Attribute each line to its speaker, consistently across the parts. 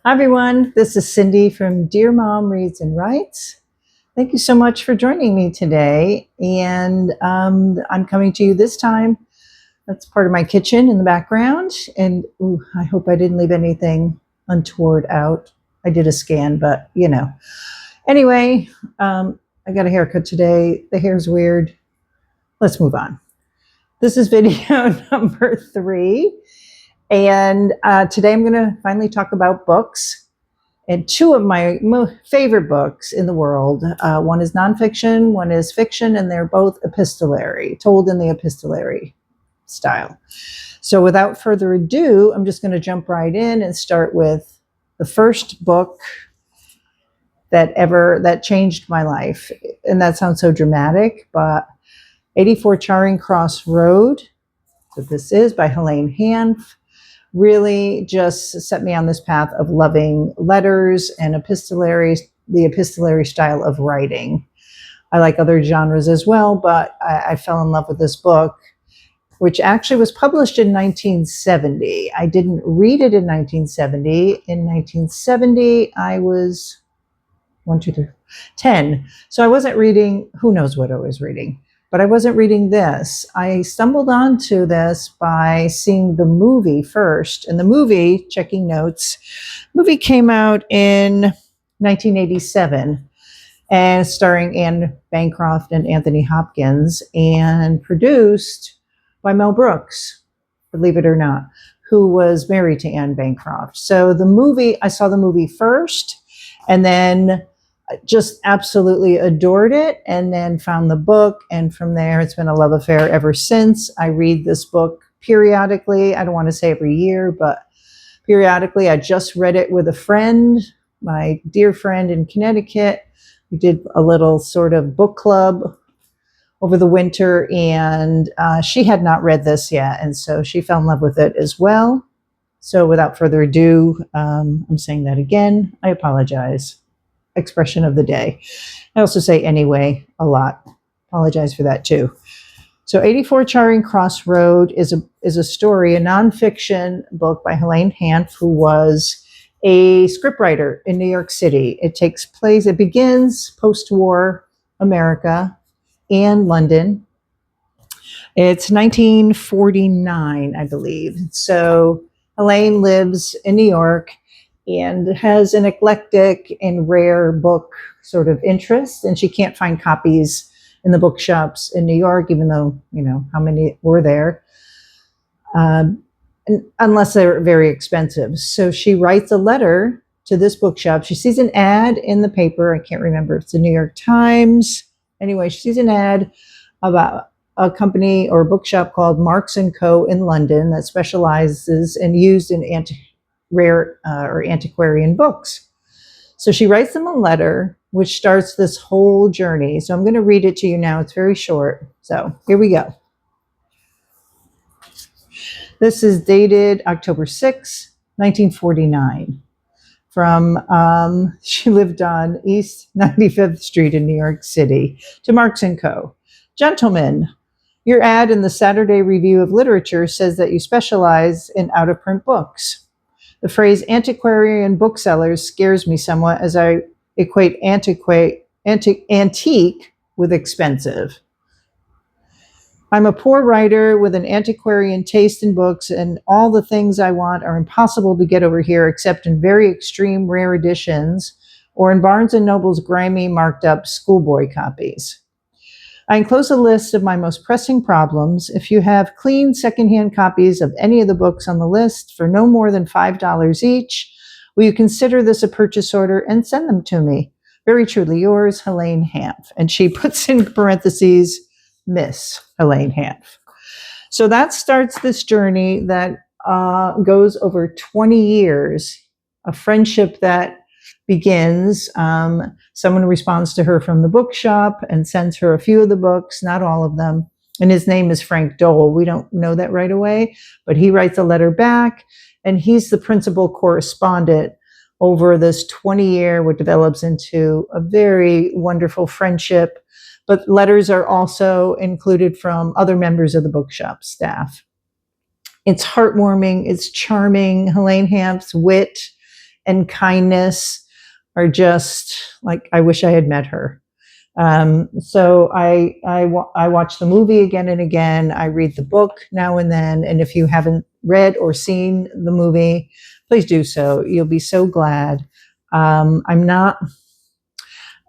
Speaker 1: Hi, everyone. This is Cindy from Dear Mom Reads and Writes. Thank you so much for joining me today. And I'm coming to you this time. That's part of my kitchen in the background. And I hope I didn't leave anything untoward out. I did a scan, but Anyway, I got a haircut today. The hair's weird. Let's move on. This is video number 3. And today I'm going to finally talk about books. And 2 of my favorite books in the world. One is nonfiction, one is fiction, and they're both epistolary, told in the epistolary style. So without further ado, I'm just going to jump right in and start with the first book that changed my life. And that sounds so dramatic, but 84 Charing Cross Road, so this is by Helene Hanff, really just set me on this path of loving letters and the epistolary style of writing. I like other genres as well, but I fell in love with this book, which actually was published in 1970. I didn't read it in 1970. In 1970, I was 10. So I wasn't reading, who knows what I was reading. But I wasn't reading this. I stumbled onto this by seeing the movie first. And the movie, checking notes, movie came out in 1987 and starring Anne Bancroft and Anthony Hopkins and produced by Mel Brooks, believe it or not, who was married to Anne Bancroft. So I saw the movie first and then just absolutely adored it, and then found the book, and from there it's been a love affair ever since. I read this book periodically. I don't want to say every year, but periodically. I just read it with a friend, my dear friend in Connecticut. We did a little sort of book club over the winter, and she had not read this yet, and so she fell in love with it as well. So without further ado, I'm saying that again. I apologize. Expression of the day. I also say anyway a lot. Apologize for that too. So 84 Charing Cross Road is a story, a nonfiction book by Helene Hanff, who was a scriptwriter in New York City. It begins post-war America and London. It's 1949, I believe. So Helene lives in New York and has an eclectic and rare book sort of interest, and she can't find copies in the bookshops in New York, even though, how many were there, unless they're very expensive. So she writes a letter to this bookshop. She sees an ad in the paper. I can't remember if it's the New York Times. Anyway, she sees an ad about a company or a bookshop called Marks & Co. in London that specializes and used in rare or antiquarian books. So she writes them a letter, which starts this whole journey. So I'm going to read it to you now. It's very short. So here we go. This is dated October 6, 1949. She lived on East 95th Street in New York City, to Marks & Co. Gentlemen, your ad in the Saturday Review of Literature says that you specialize in out-of-print books. The phrase antiquarian booksellers scares me somewhat, as I equate antique with expensive. I'm a poor writer with an antiquarian taste in books, and all the things I want are impossible to get over here except in very extreme rare editions or in Barnes & Noble's grimy marked up schoolboy copies. I enclose a list of my most pressing problems. If you have clean secondhand copies of any of the books on the list for no more than $5 each, will you consider this a purchase order and send them to me? Very truly yours, Helene Hanff. And she puts in parentheses, Miss Helene Hanff. So that starts this journey that goes over 20 years, a friendship that begins. Someone responds to her from the bookshop and sends her a few of the books, not all of them. And his name is Frank Dole. We don't know that right away, but he writes a letter back, and he's the principal correspondent over this 20-year, what develops into a very wonderful friendship. But letters are also included from other members of the bookshop staff. It's heartwarming. It's charming. Helene Hanff's wit and kindness are just like, I wish I had met her. So I watch the movie again and again. I read the book now and then. And if you haven't read or seen the movie, please do so. You'll be so glad. I'm not,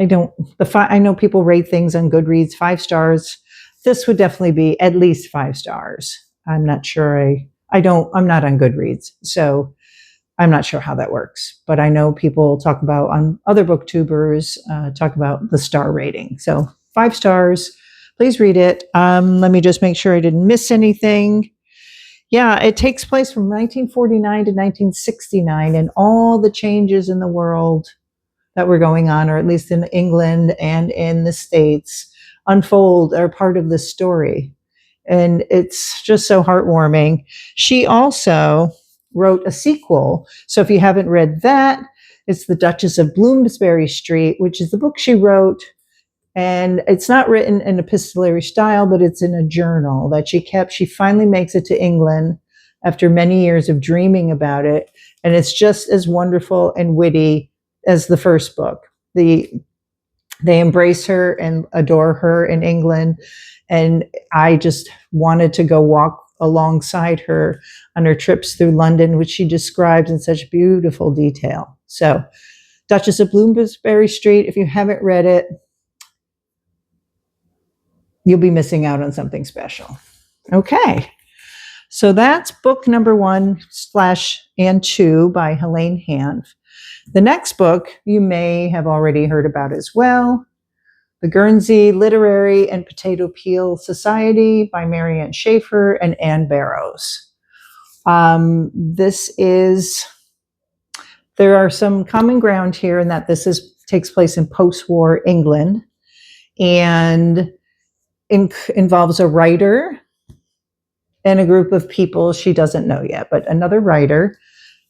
Speaker 1: I don't, I know people rate things on Goodreads 5 stars. This would definitely be at least 5 stars. I'm not sure. I'm not on Goodreads. So I'm not sure how that works, but I know people talk about on other booktubers, talk about the star rating. So 5 stars, please read it. Let me just make sure I didn't miss anything. Yeah, it takes place from 1949 to 1969, and all the changes in the world that were going on, or at least in England and in the States, unfold are part of the story. And it's just so heartwarming. She also wrote a sequel. So if you haven't read that, it's The Duchess of Bloomsbury Street, which is the book she wrote. And it's not written in epistolary style, but it's in a journal that she kept. She finally makes it to England after many years of dreaming about it. And it's just as wonderful and witty as the first book. They embrace her and adore her in England. And I just wanted to go walk alongside her on her trips through London, which she describes in such beautiful detail. So, Duchess of Bloomsbury Street, if you haven't read it, you'll be missing out on something special. Okay. So that's book number 1/2 by Helene Hanff. The next book you may have already heard about as well, The Guernsey Literary and Potato Peel Society by Marianne Schaefer and Anne Barrows. There are some common ground here in that takes place in post-war England and involves a writer and a group of people she doesn't know yet, but another writer.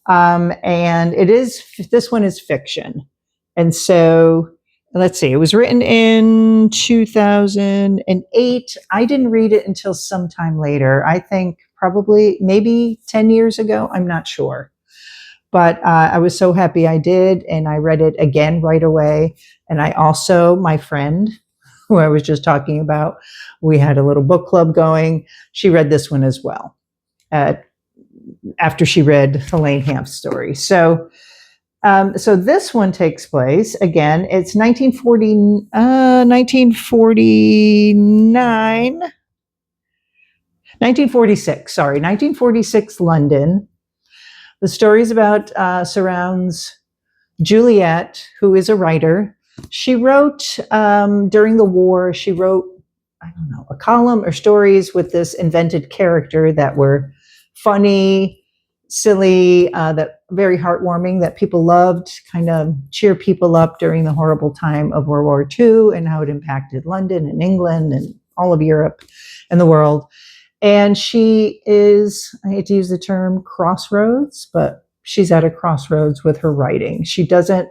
Speaker 1: And this one is fiction. And so let's see, it was written in 2008. I didn't read it until sometime later. I think probably maybe 10 years ago. I'm not sure. But I was so happy I did. And I read it again right away. And I also, my friend, who I was just talking about, we had a little book club going. She read this one as well after she read Helene Hanff's story. So this one takes place, again, it's 1946 London. The story is surrounds Juliet, who is a writer. She wrote, during the war, a column or stories with this invented character that were funny, silly, that very heartwarming, that people loved, kind of cheer people up during the horrible time of World War II and how it impacted London and England and all of Europe and the world. And she is, I hate to use the term crossroads, but she's at a crossroads with her writing. She doesn't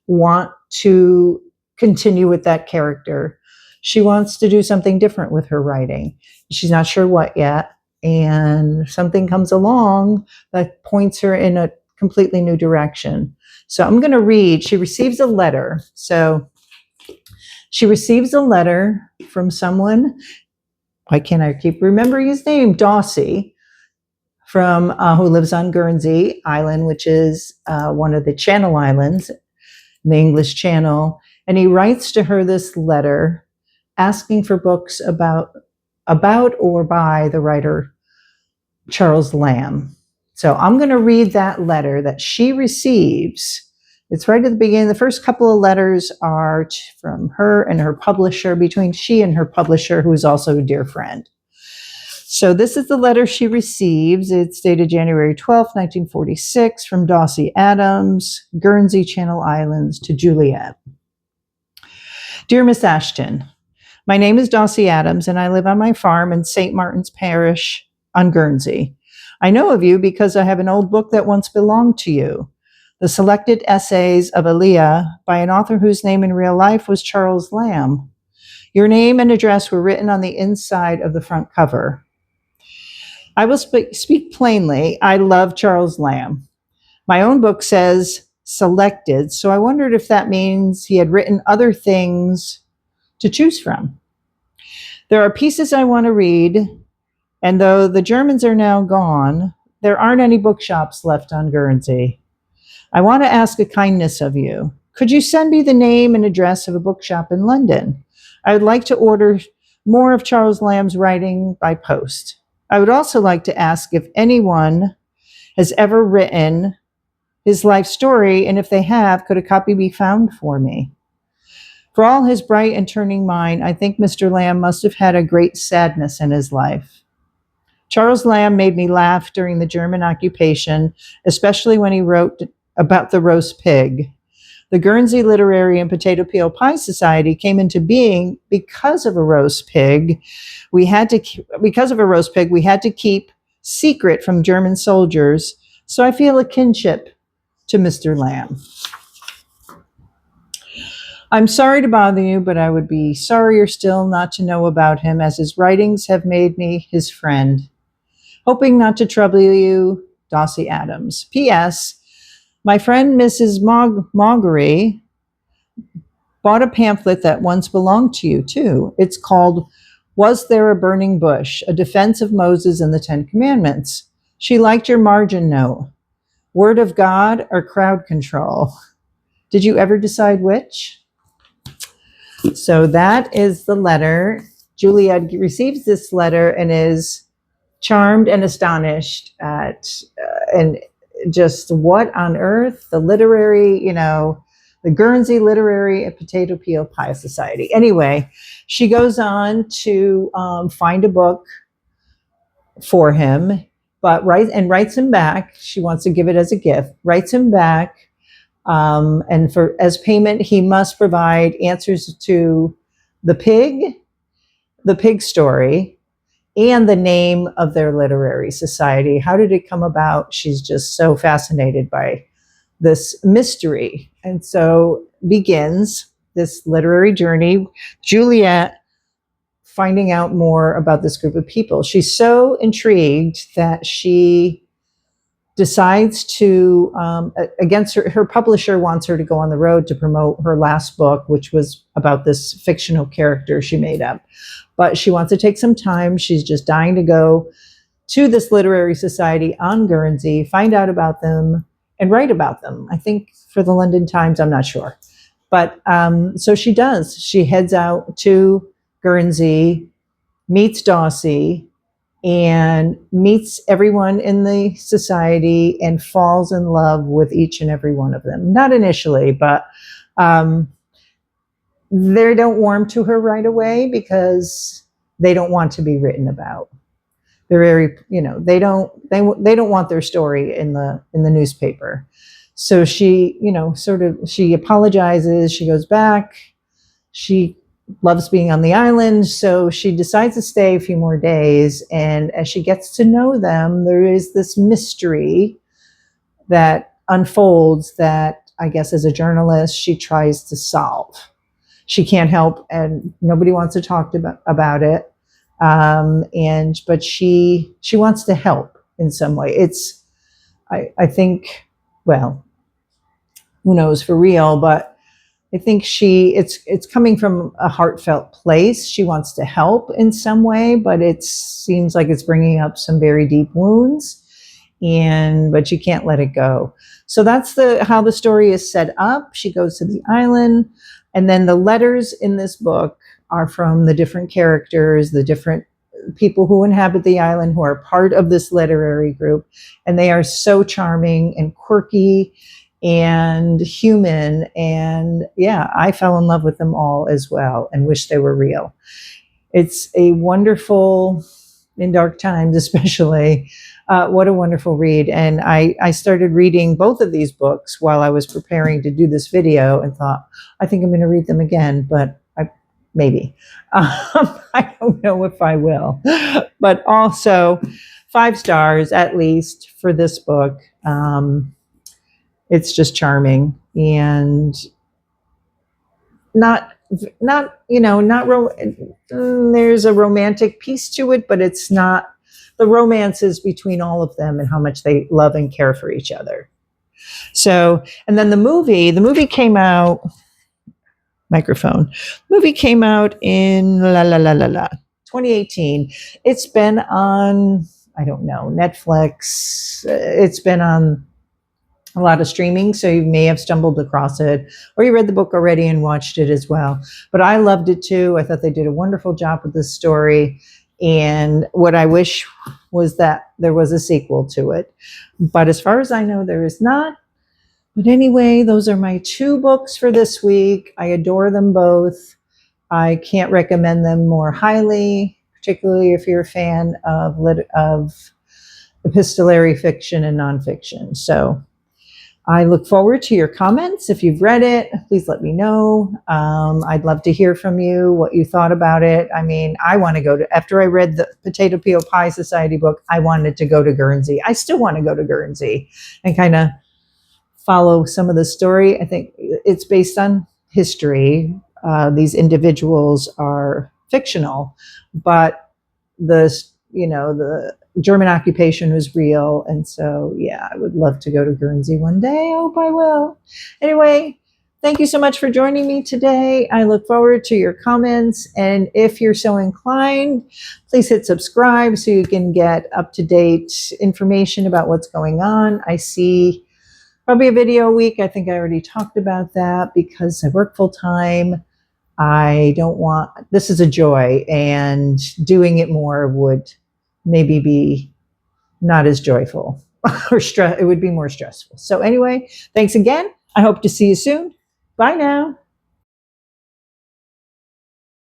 Speaker 1: want to continue with that character. She wants to do something different with her writing. She's not sure what yet. And something comes along that points her in a completely new direction. So I'm going to read. She receives a letter. So she receives a letter from someone. Why can't I keep remembering his name? Dawsey, from who lives on Guernsey Island, which is one of the Channel Islands, the English Channel. And he writes to her this letter asking for books about or by the writer Charles Lamb. So I'm going to read that letter that she receives. It's right at the beginning. The first couple of letters are from her and her publisher, between she and her publisher, who is also a dear friend. So this is the letter she receives. It's dated January 12th, 1946, from Dawsey Adams, Guernsey Channel Islands, to Juliet. Dear Miss Ashton, my name is Dawsey Adams, and I live on my farm in St. Martin's Parish on Guernsey. I know of you because I have an old book that once belonged to you, The Selected Essays of Elia, by an author whose name in real life was Charles Lamb. Your name and address were written on the inside of the front cover. I will speak plainly. I love Charles Lamb. My own book says selected. So I wondered if that means he had written other things to choose from. There are pieces I want to read, and though the Germans are now gone, there aren't any bookshops left on Guernsey. I want to ask a kindness of you. Could you send me the name and address of a bookshop in London? I would like to order more of Charles Lamb's writing by post. I would also like to ask if anyone has ever written his life story, and if they have, could a copy be found for me? For all his bright and turning mind, I think Mr. Lamb must have had a great sadness in his life. Charles Lamb made me laugh during the German occupation, especially when he wrote about the roast pig. The Guernsey Literary and Potato Peel Pie Society came into being because of a roast pig. We had to keep secret from German soldiers, so I feel a kinship to Mr. Lamb. I'm sorry to bother you, but I would be sorrier still not to know about him, as his writings have made me his friend. Hoping not to trouble you, Dossie Adams. P.S. My friend Mrs. Maugery bought a pamphlet that once belonged to you, too. It's called Was There a Burning Bush? A Defense of Moses and the Ten Commandments. She liked your margin note. Word of God or crowd control? Did you ever decide which? So that is the letter. Juliet receives this letter and is charmed and astonished at and just what on earth, the literary, the Guernsey Literary and Potato Peel Pie Society. Anyway, she goes on to find a book for him, but writes him back. She wants to give it as a gift, writes him back, and as payment, he must provide answers to the pig story, and the name of their literary society. How did it come about? She's just so fascinated by this mystery. And so begins this literary journey, Juliet finding out more about this group of people. She's so intrigued that she decides to, against her publisher wants her to go on the road to promote her last book, which was about this fictional character she made up. But she wants to take some time. She's just dying to go to this literary society on Guernsey, find out about them, and write about them. I think for the London Times, I'm not sure. But so she does. She heads out to Guernsey, meets Dossie, and meets everyone in the society and falls in love with each and every one of them. Not initially, but they don't warm to her right away because they don't want to be written about. They're very, they don't want their story in the newspaper. So she, she apologizes, she goes back, she loves being on the island, so she decides to stay a few more days. And as she gets to know them, there is this mystery that unfolds that I guess as a journalist, she tries to solve. She can't help, and nobody wants to talk about it. But she wants to help in some way. I think, well, who knows for real, but I think it's coming from a heartfelt place. She wants to help in some way, but it seems like it's bringing up some very deep wounds, but she can't let it go. So that's how the story is set up. She goes to the island, and then the letters in this book are from the different characters, the different people who inhabit the island, who are part of this literary group, and they are so charming and quirky and human. And yeah, I fell in love with them all as well and wish they were real. It's a wonderful, in dark times especially, what a wonderful read. And I started reading both of these books while I was preparing to do this video and thought, I think I'm going to read them again, but maybe. I don't know if I will. But also 5 stars at least for this book. It's just charming and there's a romantic piece to it, but it's not. The romance is between all of them and how much they love and care for each other. So, and then the movie came out, movie came out in 2018. It's been on, I don't know, Netflix. It's been on a lot of streaming, so you may have stumbled across it, or you read the book already and watched it as well. But I loved it too. I thought they did a wonderful job with this story. And what I wish was that there was a sequel to it. But as far as I know, there is not. But anyway, those are my two books for this week. I adore them both. I can't recommend them more highly, particularly if you're a fan of epistolary fiction and nonfiction. So I look forward to your comments. If you've read it, please let me know. I'd love to hear from you, what you thought about it. I mean, I want to go to, after I read the Potato Peel Pie Society book, I wanted to go to Guernsey. I still want to go to Guernsey and kind of follow some of the story. I think it's based on history. These individuals are fictional, but the German occupation was real. And so, yeah, I would love to go to Guernsey one day. I hope I will. Anyway, thank you so much for joining me today. I look forward to your comments. And if you're so inclined, please hit subscribe so you can get up-to-date information about what's going on. I see probably a video a week. I think I already talked about that because I work full-time. I don't want, this is a joy, and doing it more would maybe be not as joyful or it would be more stressful. So anyway, thanks again. I hope to see you soon. Bye now.